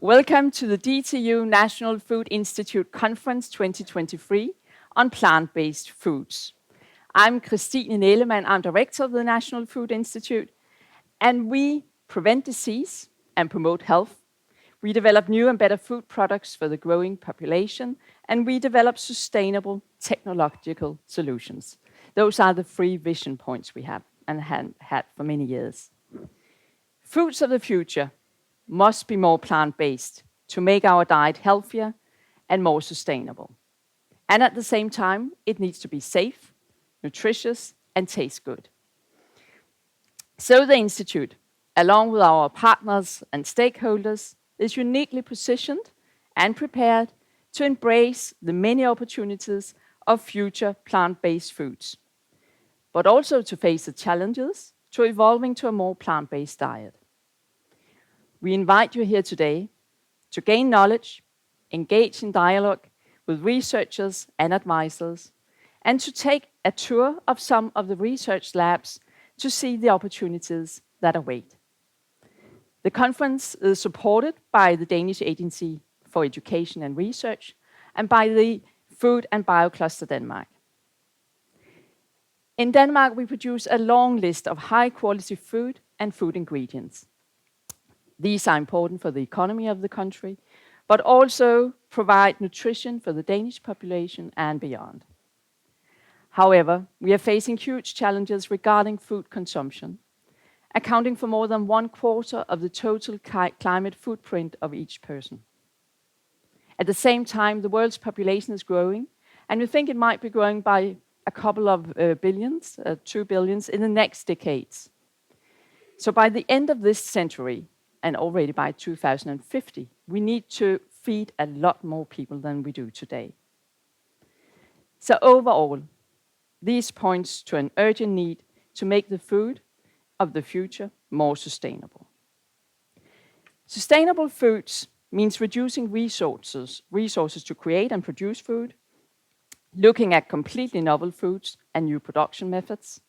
Welcome to the DTU National Food Institute Conference 2023 on plant-based foods. I'm Christine Nellemann, I'm director of the National Food Institute, and we prevent disease and promote health. We develop new and better food products for the growing population, and we develop sustainable technological solutions. Those are the three vision points we have and had for many years. Foods of the future must be more plant-based to make our diet healthier and more sustainable. And at the same time, it needs to be safe, nutritious, and taste good. So the Institute, along with our partners and stakeholders, is uniquely positioned and prepared to embrace the many opportunities of future plant-based foods, but also to face the challenges to evolving to a more plant-based diet. We invite you here today to gain knowledge, engage in dialogue with researchers and advisors, and to take a tour of some of the research labs to see the opportunities that await. The conference is supported by the Danish Agency for Education and Research and by the Food and Biocluster Denmark. In Denmark, we produce a long list of high-quality food and food ingredients. These are important for the economy of the country, but also provide nutrition for the Danish population and beyond. However, we are facing huge challenges regarding food consumption, accounting for more than 1/4 of the total climate footprint of each person. At the same time, the world's population is growing, and we think it might be growing by a couple of billions, 2 billions, in the next decades. So by the end of this century, and already by 2050, we need to feed a lot more people than we do today. So overall, these points to an urgent need to make the food of the future more sustainable. Sustainable foods means reducing resources to create and produce food, looking at completely novel foods and new production methods,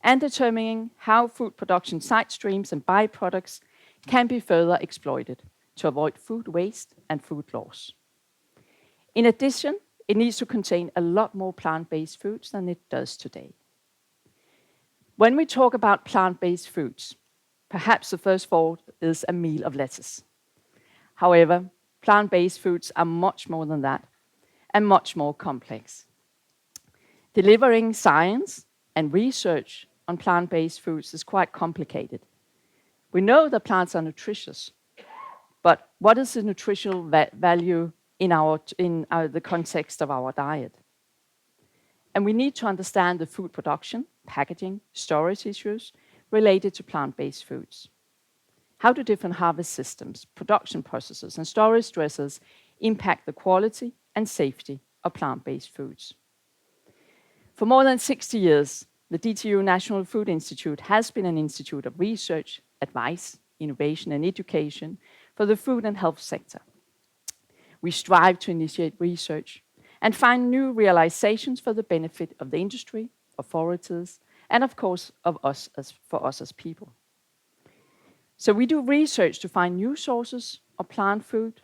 and determining how food production side streams and byproducts can be further exploited to avoid food waste and food loss. In addition, it needs to contain a lot more plant-based foods than it does today. When we talk about plant-based foods, perhaps the first thought is a meal of lettuce. However, plant-based foods are much more than that and much more complex. Delivering science and research on plant-based foods is quite complicated. We know that plants are nutritious, but what is the nutritional value in the context of our diet? And we need to understand the food production, packaging, storage issues related to plant-based foods. How do different harvest systems, production processes, and storage stresses impact the quality and safety of plant-based foods? For more than 60 years, the DTU National Food Institute has been an institute of research, advice, innovation, and education for the food and health sector. We strive to initiate research and find new realizations for the benefit of the industry, authorities, and of course for us as people. So we do research to find new sources of plant food,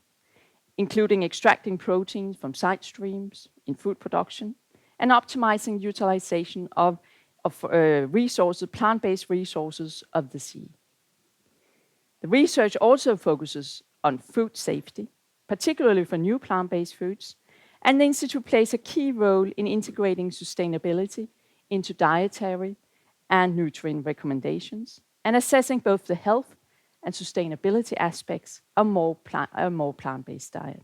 including extracting proteins from side streams in food production and optimizing utilization of resources, plant-based resources of the sea. The research also focuses on food safety, particularly for new plant-based foods, and the Institute plays a key role in integrating sustainability into dietary and nutrient recommendations, and assessing both the health and sustainability aspects of a more plant-based diet.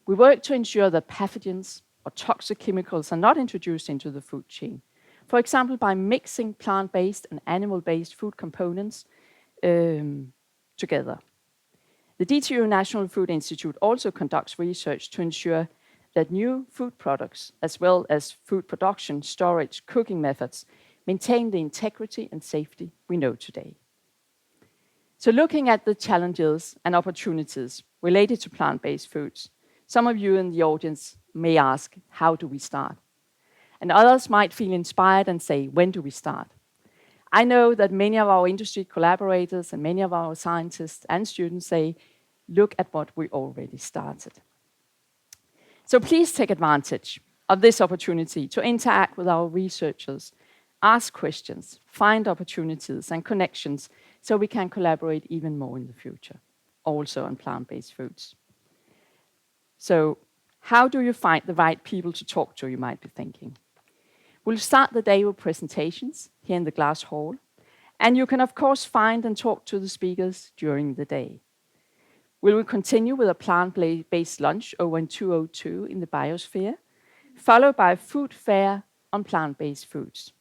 We work to ensure that pathogens or toxic chemicals are not introduced into the food chain, for example, by mixing plant-based and animal-based food components together. The DTU National Food Institute also conducts research to ensure that new food products, as well as food production, storage, cooking methods, maintain the integrity and safety we know today. So looking at the challenges and opportunities related to plant-based foods, some of you in the audience may ask, how do we start? And others might feel inspired and say, when do we start? I know that many of our industry collaborators and many of our scientists and students say, look at what we already started. So please take advantage of this opportunity to interact with our researchers, ask questions, find opportunities and connections so we can collaborate even more in the future, also on plant-based foods. So how do you find the right people to talk to, you might be thinking? We'll start the day with presentations here in the glass hall, and you can of course find and talk to the speakers during the day. We will continue with a plant-based lunch over in 202 in the biosphere, followed by a food fair on plant-based foods.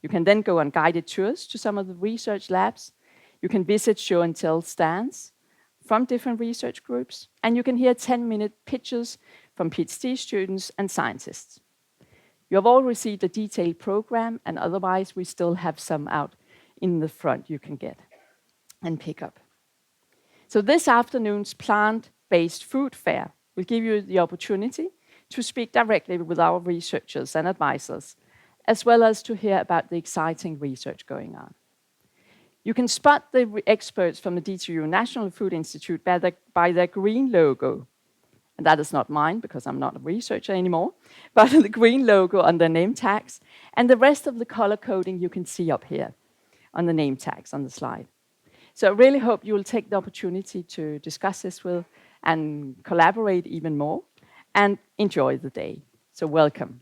You can then go on guided tours to some of the research labs. You can visit show and tell stands from different research groups, and you can hear 10-minute pitches from PhD students and scientists. You have all received a detailed program, and otherwise we still have some out in the front you can get and pick up. So this afternoon's plant-based food fair will give you the opportunity to speak directly with our researchers and advisors, as well as to hear about the exciting research going on. You can spot the experts from the DTU National Food Institute by their green logo. And that is not mine, because I'm not a researcher anymore, but the green logo on their name tags, and the rest of the color coding you can see up here on the name tags on the slide. So I really hope you will take the opportunity to discuss this with and collaborate even more and enjoy the day. So welcome.